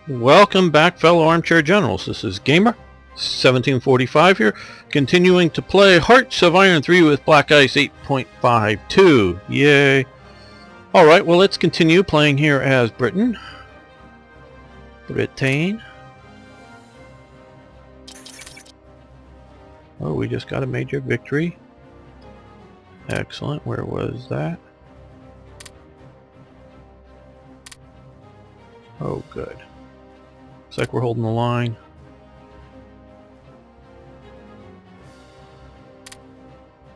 Welcome back, fellow armchair generals. This is Gamer 1745 here, continuing to play Hearts of Iron 3 with Black Ice 8.52. Yay! Alright, well, let's continue playing here as Britain. Oh, we just got a major victory. Excellent. Where was that? Oh, good. Looks like we're holding the line.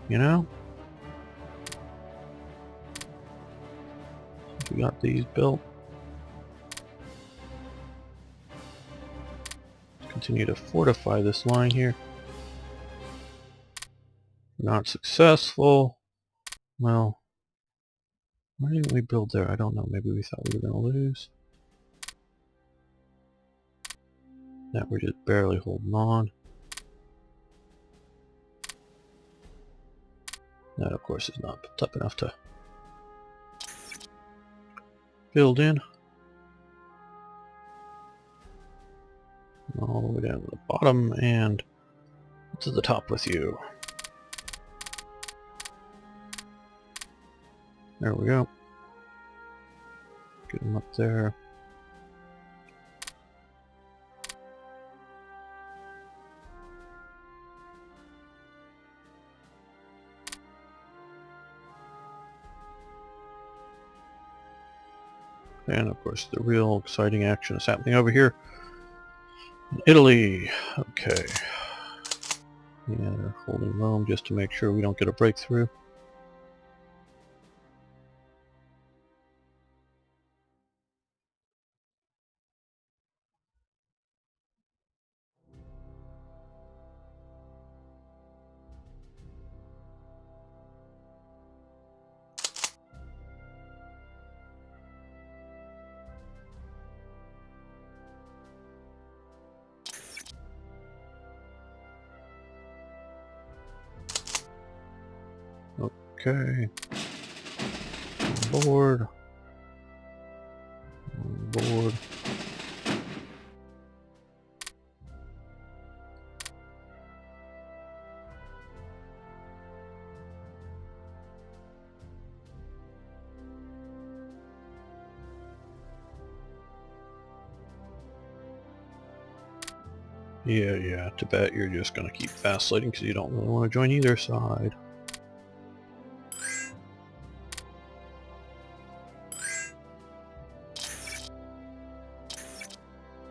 You know? We got these built. Let's continue to fortify this line here. Not successful. Well, why didn't we build there? I don't know. Maybe we thought we were going to lose. That we're just barely holding on. That, of course, is not built up enough to build in. All the way down to the bottom and to the top with you. There we go. Get them up there. And of course the real exciting action is happening over here in Italy. Okay. Yeah, they're holding Rome just to make sure we don't get a breakthrough. Okay. On board. On board. Yeah, Tibet, you're just gonna keep vacillating because you don't really want to join either side.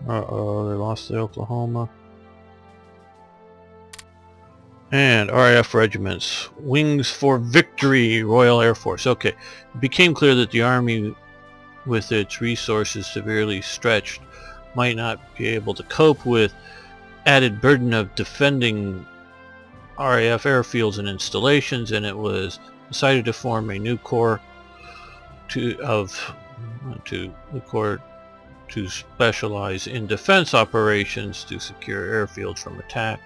Uh-oh, they lost the Oklahoma. And RAF regiments. Wings for Victory, Royal Air Force. Okay, it became clear that the Army, with its resources severely stretched, might not be able to cope with added burden of defending RAF airfields and installations, and it was decided to form a new corps to specialize in defense operations to secure airfields from attack.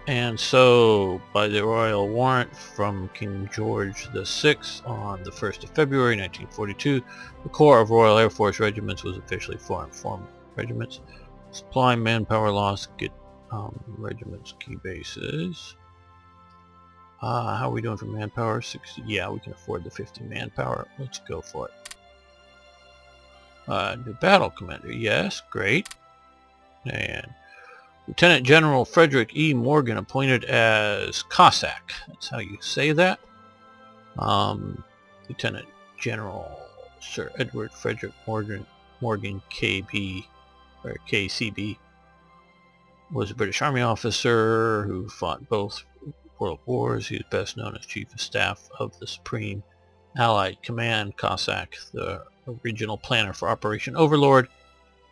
And so, by the royal warrant from King George VI on the 1st of February 1942, the Corps of Royal Air Force Regiments was officially formed. Form regiments, supply manpower loss, get regiments key bases. How are we doing for manpower? 60. Yeah, we can afford the 50 manpower. Let's go for it. New battle commander. Yes, great. And Lieutenant General Frederick E. Morgan appointed as Cossack. That's how you say that. Lieutenant General Sir Edward Frederick Morgan KB, or KCB, was a British Army officer who fought both World Wars. He was best known as Chief of Staff of the Supreme Allied Command, Cossack, the original planner for Operation Overlord,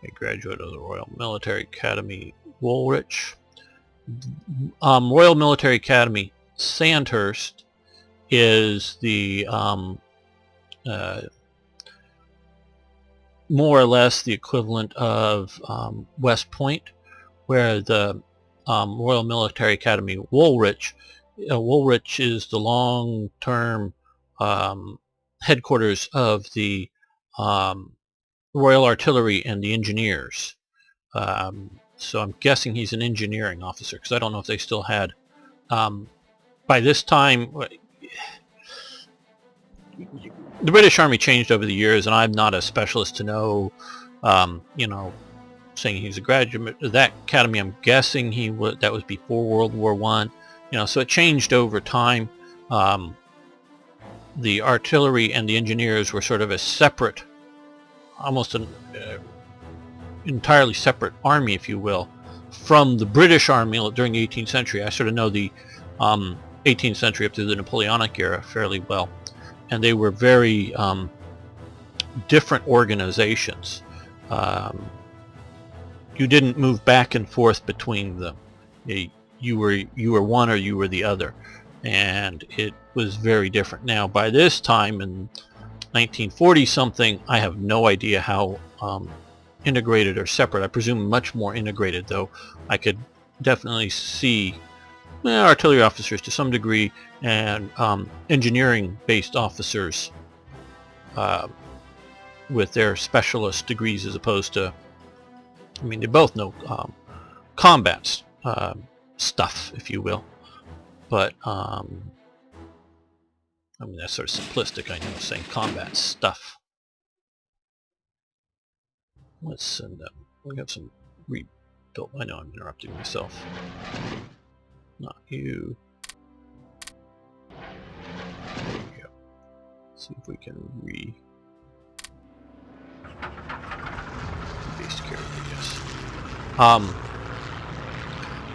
a graduate of the Royal Military Academy Woolwich. Royal Military Academy Sandhurst is the more or less the equivalent of West Point, where the Royal Military Academy Woolwich is the long-term headquarters of the Royal Artillery and the Engineers. So I'm guessing he's an engineering officer, because I don't know if they still had... by this time, the British Army changed over the years, and I'm not a specialist to know, saying he's a graduate of that academy. I'm guessing that was before World War One. So it changed over time. The artillery and the engineers were sort of a separate, almost an entirely separate army, if you will, from the British Army during the 18th century. I sort of know the 18th century up to the Napoleonic era fairly well, and they were very different organizations. You didn't move back and forth between them. You were one or you were the other, and it was very different. Now, by this time in 1940 something, I have no idea how integrated or separate. I presume much more integrated, though. I could definitely see artillery officers to some degree, and engineering-based officers with their specialist degrees, as opposed to, they both know combat stuff, if you will, but that's sort of simplistic, I know, saying combat stuff. Let's send them. We have some rebuilt. I know I'm interrupting myself. Not you. There we go. See if we can base character, yes.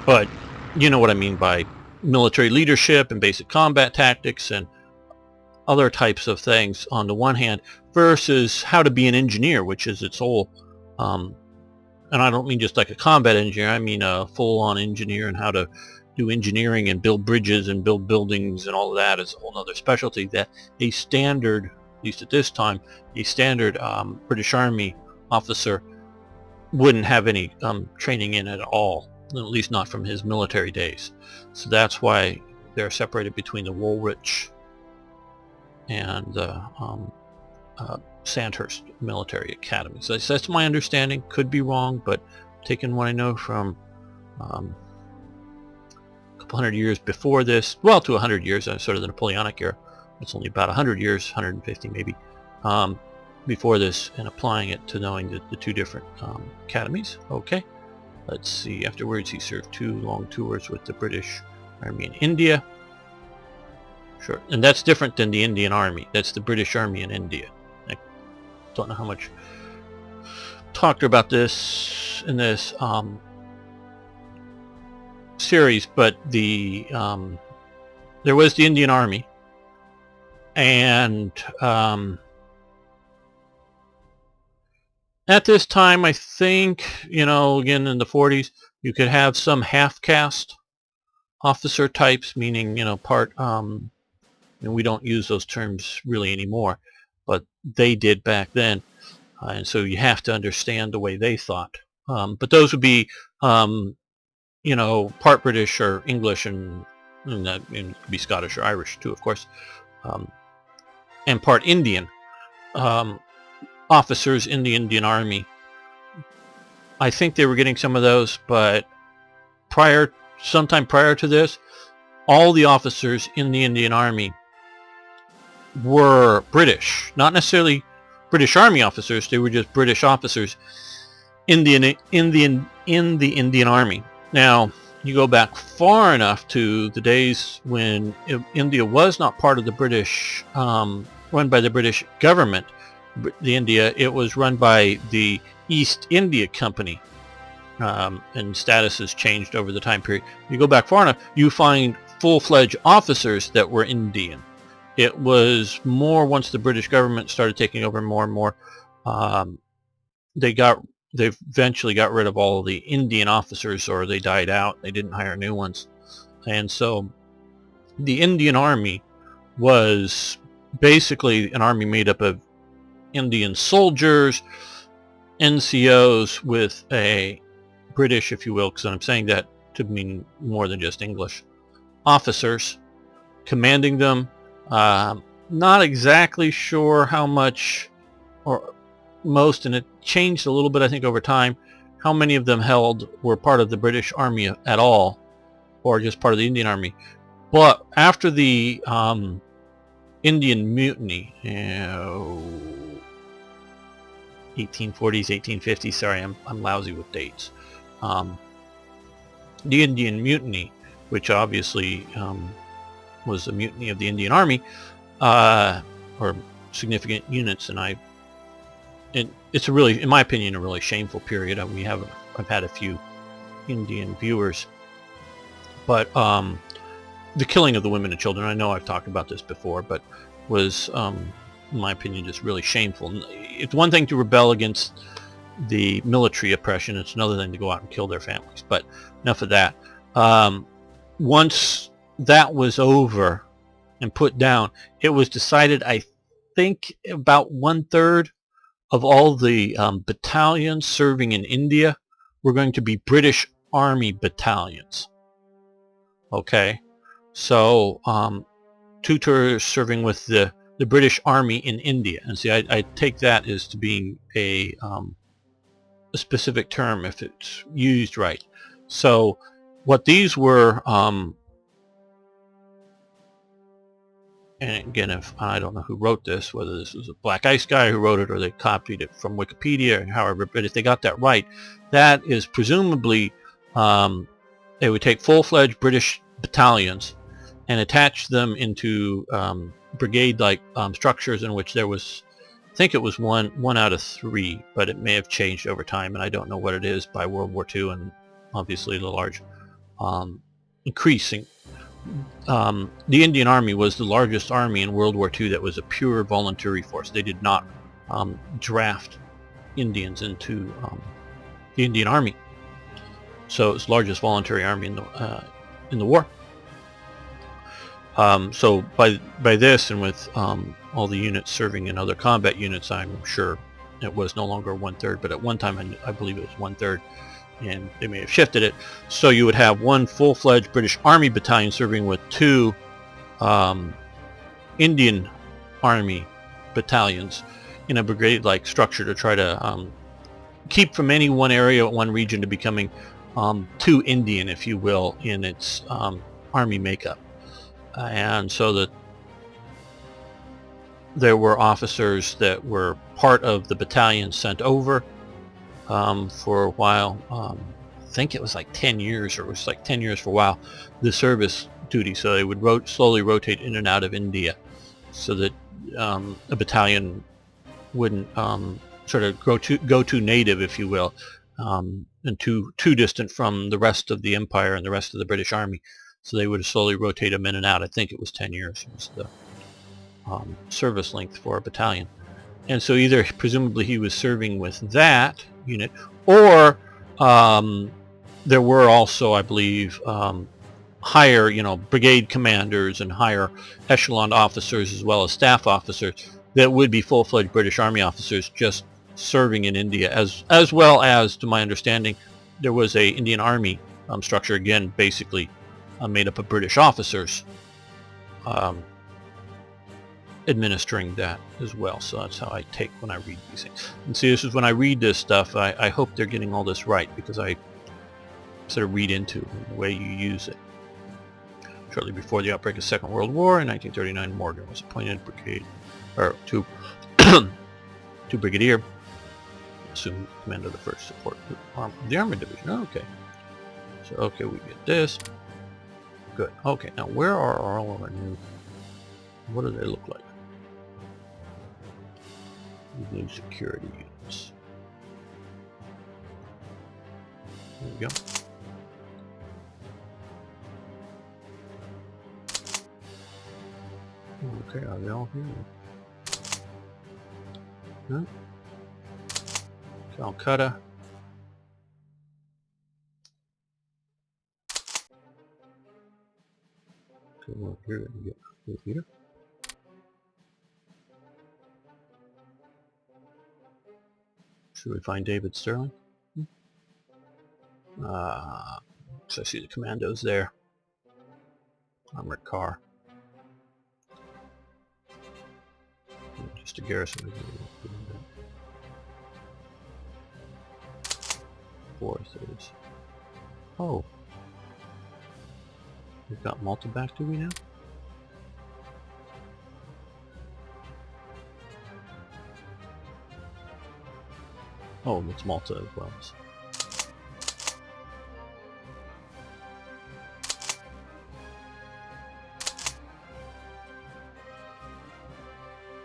But you know what I mean by military leadership and basic combat tactics and other types of things on the one hand, versus how to be an engineer, which is its whole, and I don't mean just like a combat engineer, I mean a full-on engineer, and how to do engineering and build bridges and build buildings and all of that is a whole other specialty that a standard, at least at this time, a standard British Army officer wouldn't have any training in at all, at least not from his military days. So that's why they're separated between the Woolwich and the Sandhurst Military Academy. So that's my understanding. Could be wrong, but taking what I know from a couple hundred years before this, well, to 100 years, sort of the Napoleonic era. It's only about 100 years, 150 maybe, before this, and applying it to knowing the two different academies. Okay, let's see. Afterwards, he served 2 long tours with the British Army in India. Sure, and that's different than the Indian Army. That's the British Army in India. I don't know how much talked about this in this series, but the there was the Indian Army, and at this time, I think, again in the 40s, you could have some half-caste officer types, meaning, part, and we don't use those terms really anymore, but they did back then, and so you have to understand the way they thought. But those would be, part British or English, and it could be Scottish or Irish too, of course, and part Indian. Officers in the Indian Army, I think they were getting some of those, but sometime prior to this, all the officers in the Indian Army were British, not necessarily British Army officers. They were just British officers in the Indian Army. Now, you go back far enough to the days when India was not part of the British, run by the British government. It was run by the East India Company, and status has changed over the time period. You go back far enough, you find full-fledged officers that were Indian. It was more once the British government started taking over more and more. They eventually got rid of all of the Indian officers, or they died out. They didn't hire new ones, and so the Indian Army was basically an army made up of Indian soldiers, NCOs, with a British, if you will, because I'm saying that to mean more than just English, officers commanding them. Not exactly sure how much, or most, and it changed a little bit I think over time, how many of them were part of the British Army at all, or just part of the Indian Army. But after the Indian Mutiny, 1840s, 1850s, sorry, I'm lousy with dates. The Indian Mutiny, which obviously was a mutiny of the Indian Army, or significant units, and it's a really, in my opinion, a really shameful period. I've had a few Indian viewers, but the killing of the women and children, I know I've talked about this before, but was, in my opinion, just really shameful. It's one thing to rebel against the military oppression, it's another thing to go out and kill their families. But enough of that. Once that was over and put down, it was decided, I think about 1/3 of all the battalions serving in India were going to be British Army battalions. Okay, so 2/3 serving with the British Army in India. And see, I take that as to being a specific term if it's used right. So what these were, and again, if I don't know who wrote this, whether this was a Black Ice guy who wrote it or they copied it from Wikipedia or however, but if they got that right, that is presumably they would take full-fledged British battalions and attach them into brigade-like structures in which there was, I think it was one out of 3, but it may have changed over time, and I don't know what it is by World War II, and obviously the large increasing. The Indian Army was the largest army in World War II that was a pure voluntary force. They did not draft Indians into the Indian Army, so it's the largest voluntary army in the war. So by this, and with all the units serving in other combat units, I'm sure it was no longer 1/3, but at one time I believe it was 1/3, and they may have shifted it. So you would have one full-fledged British Army battalion serving with 2 Indian Army battalions in a brigade-like structure to try to keep from any one area, one region, to becoming too Indian, if you will, in its army makeup. And so that there were officers that were part of the battalion sent over for a while. I think it was like 10 years, or it was like 10 years for a while, the service duty. So they would slowly rotate in and out of India, so that a battalion wouldn't sort of go too native, if you will, and too distant from the rest of the empire and the rest of the British Army. So they would slowly rotate them in and out. I think it was 10 years was the service length for a battalion. And so either presumably he was serving with that unit, or there were also, I believe, higher, brigade commanders and higher echelon officers, as well as staff officers, that would be full-fledged British Army officers just serving in India, as well as, to my understanding, there was a Indian Army structure, again, basically made up of British officers administering that as well. So that's how I take when I read these things. And see, this is when I read this stuff, I hope they're getting all this right, because I sort of read into the way you use it. Shortly before the outbreak of the Second World War in 1939, Morgan was appointed to brigadier, assumed command of the 1st Support Arm of the Armored Division. Okay. So, okay, we get this. Good. Okay, now where are all of our new... What do they look like? These new security units. There we go. Okay, are they all here? Huh? Calcutta. Okay, well, here we get here. Should we find David Sterling? So I see the commandos there. Armored car. Just a garrison. 4th is. Oh. We've got Malta back, do we now? Oh, it's Malta as well.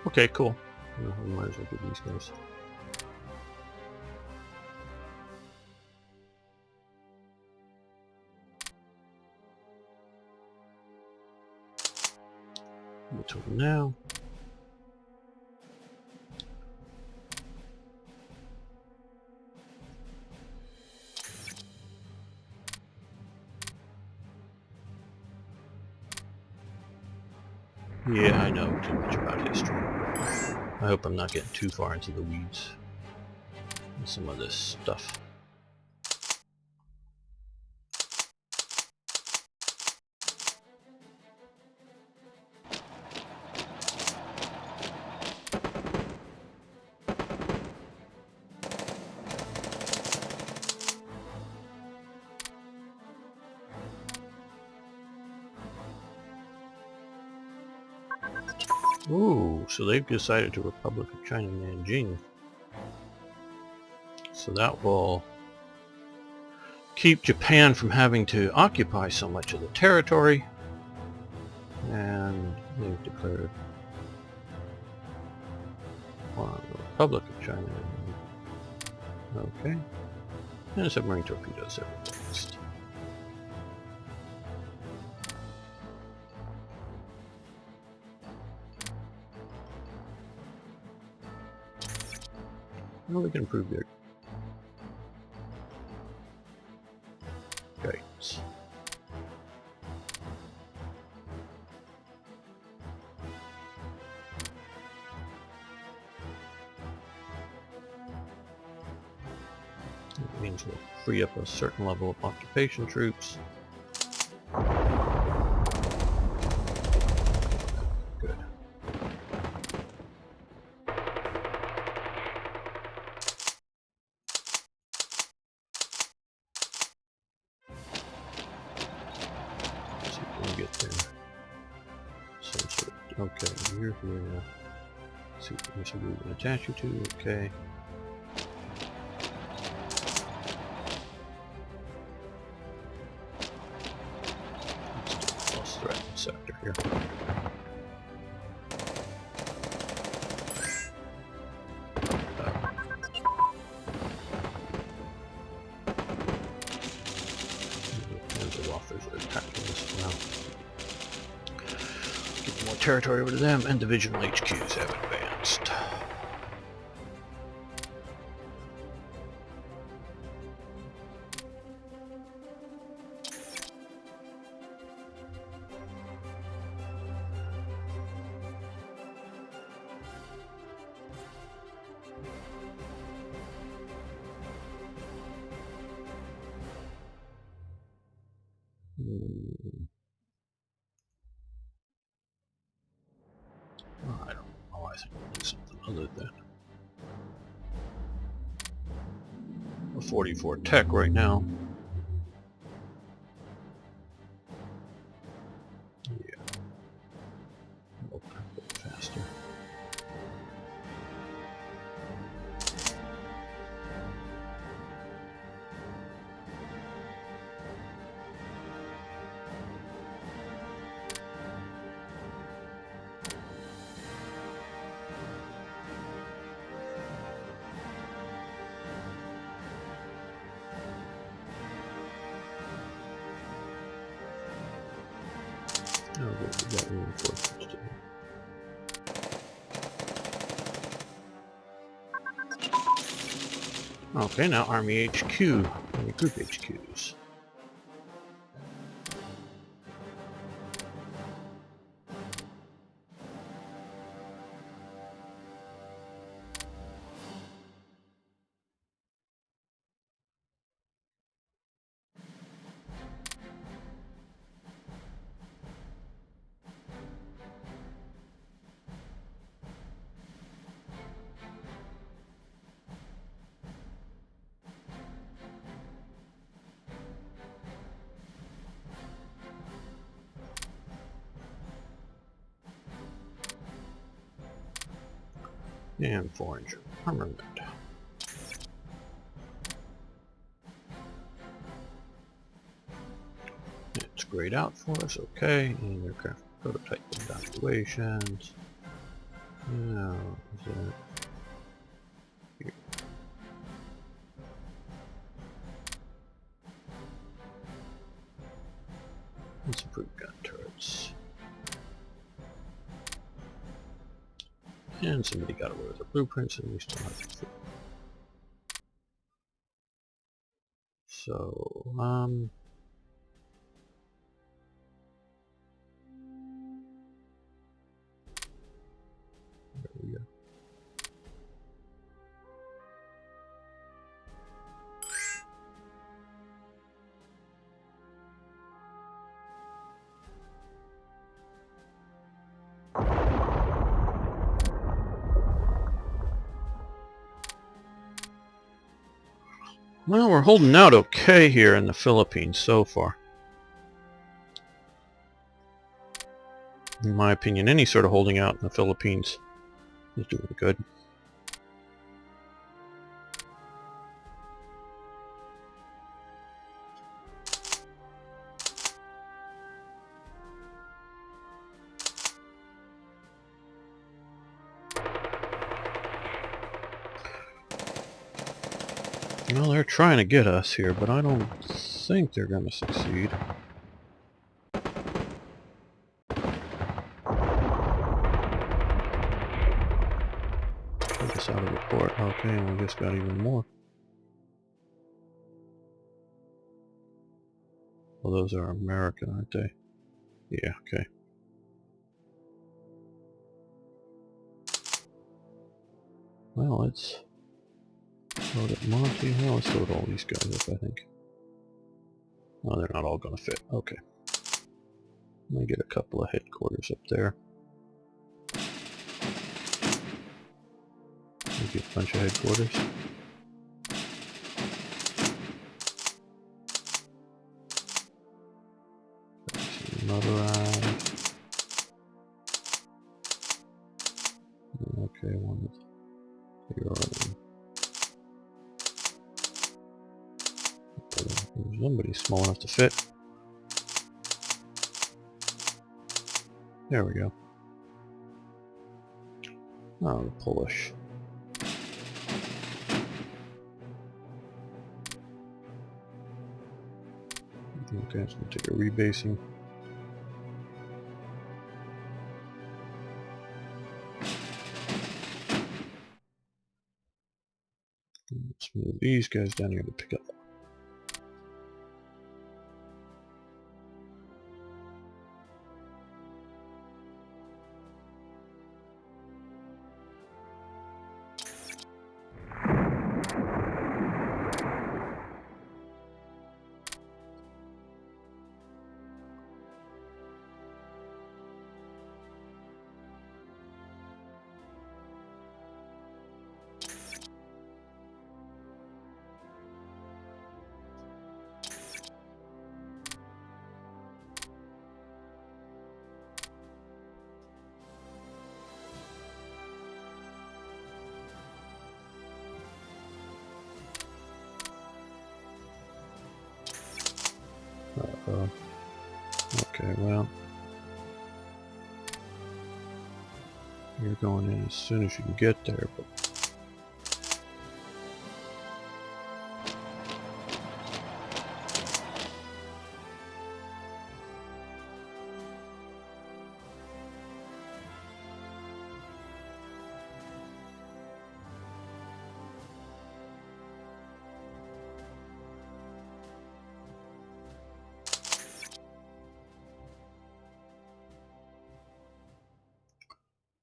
Okay, cool. We might as well do these guys. Which one now? Yeah, I know too much about history. I hope I'm not getting too far into the weeds with some of this stuff. Ooh, so they've decided to Republic of China Nanjing. So that will keep Japan from having to occupy so much of the territory. And they've declared war on the Republic of China. Okay. And submarine torpedoes are advanced. Well, we can improve their guidance. That means we'll free up a certain level of occupation troops. Good. Let's see if we can get there. Some sort of, okay, you're here now. Let's see what we can attach you to, okay. Let's do a threatened sector here. Give more territory over to them, and divisional HQs have advanced. Oh, I don't know. I think we'll do something other than a 44 tech right now. Yeah. Go a bit faster. Oh, good. We got reinforcements today. Okay, now Army HQ, Army Group HQs. And 4-inch armament. It's grayed out for us, okay. And aircraft prototype evaluations. Now, is that here? Let's improve gun turrets. And somebody got away with the blueprints, and we still have to. So, there we go. Well, we're holding out okay here in the Philippines so far. In my opinion, any sort of holding out in the Philippines is doing good. Well, they're trying to get us here, but I don't think they're going to succeed. Take us out of the port. Okay, and we just got even more. Well, those are American, aren't they? Yeah, okay. Well, let's load up Monty. Well, let's load all these guys up, I think. Oh, they're not all going to fit. Okay. Let me get a couple of headquarters up there. Maybe a bunch of headquarters. Motorized. Okay, one with somebody small enough to fit. There we go. Oh, the Polish. Okay, it's going to take a rebasing. Let's move these guys down here to pick up. Okay, well, you're going in as soon as you can get there, but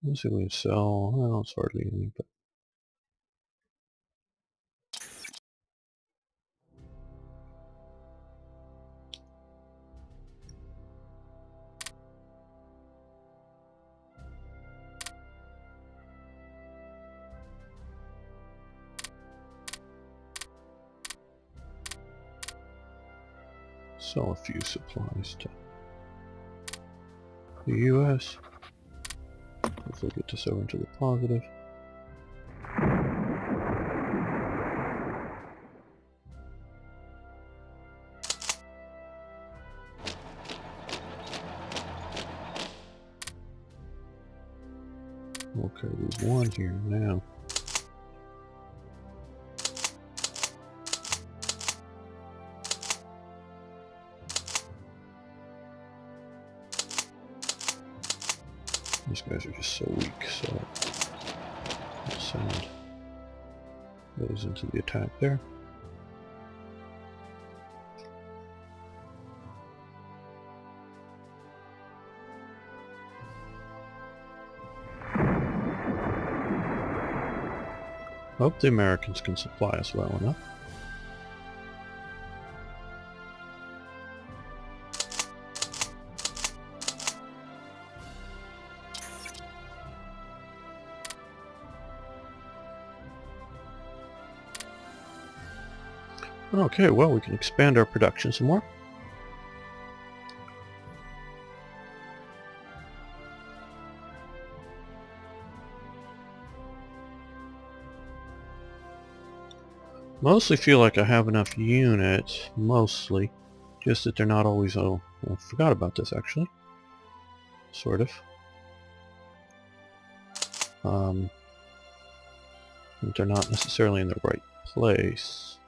let's see what we sell. Well, it's hardly any, but sell a few supplies to the US. Hopefully get this over into the positive. Okay, we've won here now. These guys are just so weak, so I'll send those into the attack there. Hope the Americans can supply us well enough. Okay, well, we can expand our production some more. Mostly feel like I have enough units, mostly. Just that they're not always, oh, I forgot about this actually. Sort of. They're not necessarily in the right place.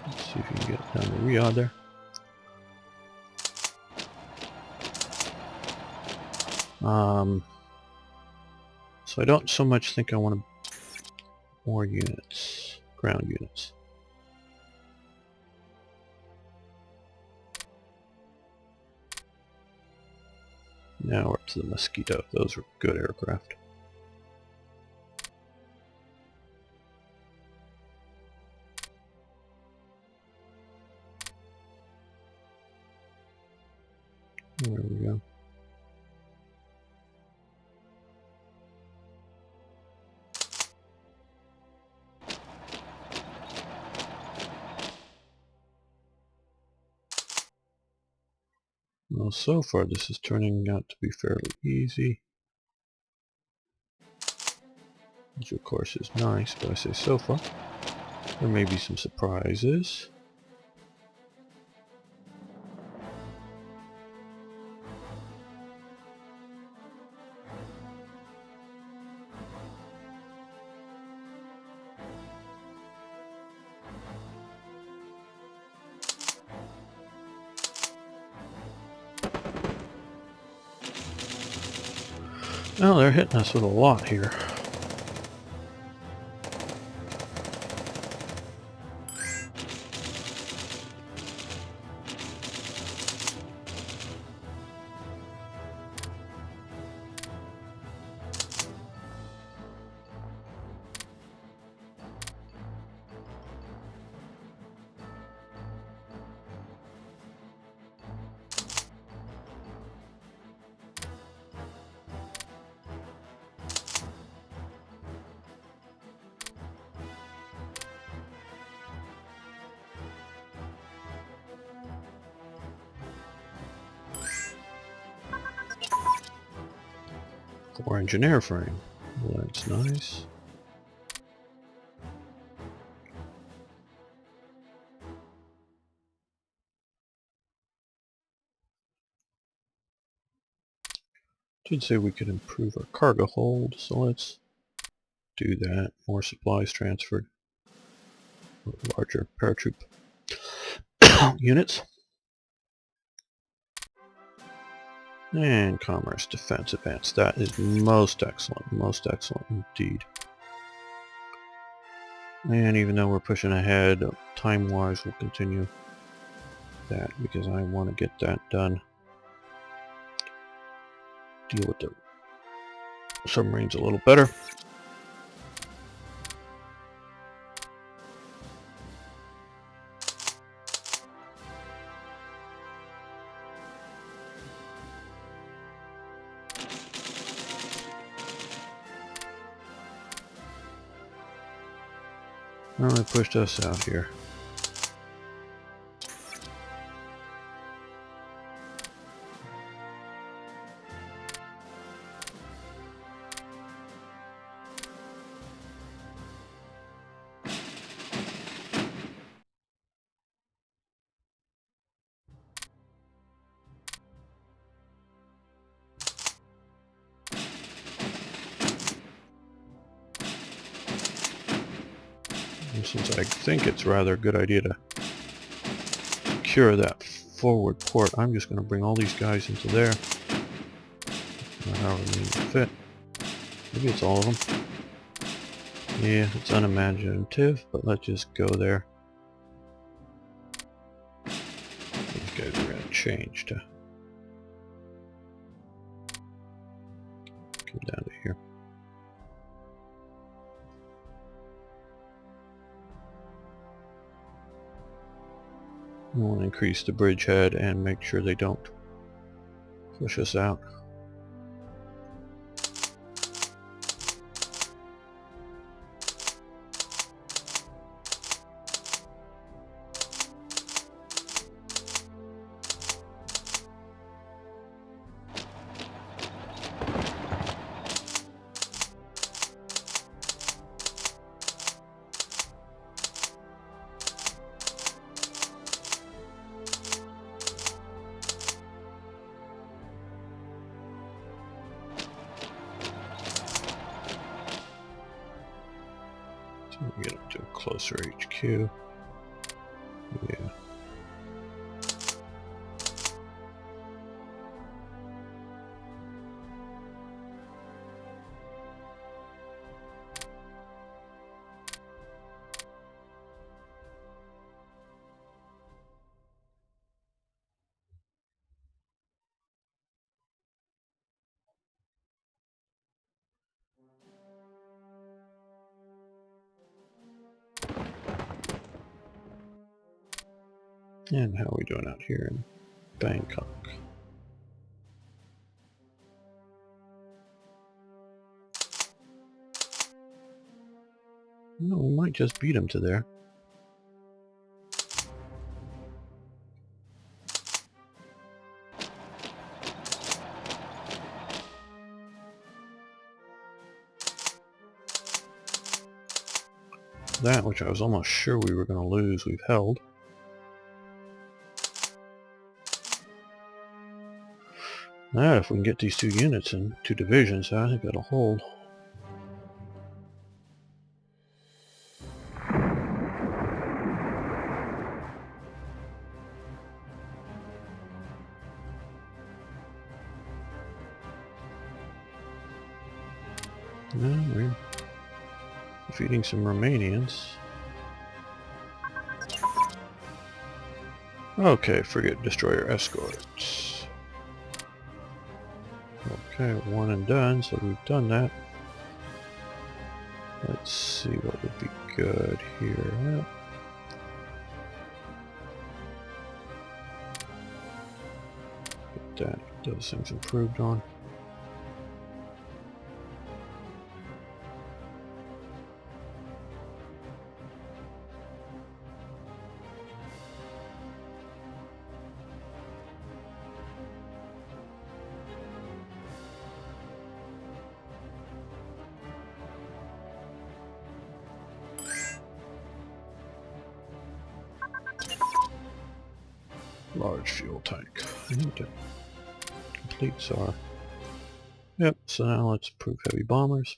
Let's see if you can get down to Riyadh there. So I don't so much think I want more units, ground units. Now we're up to the Mosquito. Those are good aircraft. There we go. Well, so far this is turning out to be fairly easy. Which of course is nice, but I say so far. There may be some surprises. Well, they're hitting us with a lot here. Orange airframe. Well, that's nice. Did say we could improve our cargo hold, so let's do that. More supplies transferred. Larger paratroop units. And commerce, defense, advance. That is most excellent indeed. And even though we're pushing ahead, time-wise, we'll continue that because I want to get that done. Deal with the submarines a little better. Well, they pushed us out here. since I think it's rather a good idea to secure that forward port, I'm just going to bring all these guys into there. However many fit. Maybe it's all of them. Yeah, it's unimaginative, but let's just go there. These guys are going to change to come down to here. We want to increase the bridgehead and make sure they don't push us out. Get up to a closer HQ. Yeah. And how are we doing out here in Bangkok? No, we might just beat him to there. That, which I was almost sure we were going to lose, we've held. Now, if we can get these two units in two divisions, I think that'll hold. No, we're defeating some Romanians. Okay, frigate destroyer escorts. Okay, one and done, so we've done that. Let's see what would be good here. Well, get those things improved on. Large fuel tank. I need to complete our... Yep, so now let's improve heavy bombers.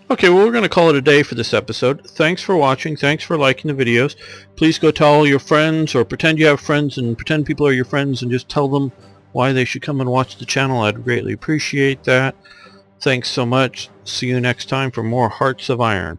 Okay, well, we're going to call it a day for this episode. Thanks for watching. Thanks for liking the videos. Please go tell all your friends, or pretend you have friends and pretend people are your friends, and just tell them why they should come and watch the channel. I'd greatly appreciate that. Thanks so much. See you next time for more Hearts of Iron.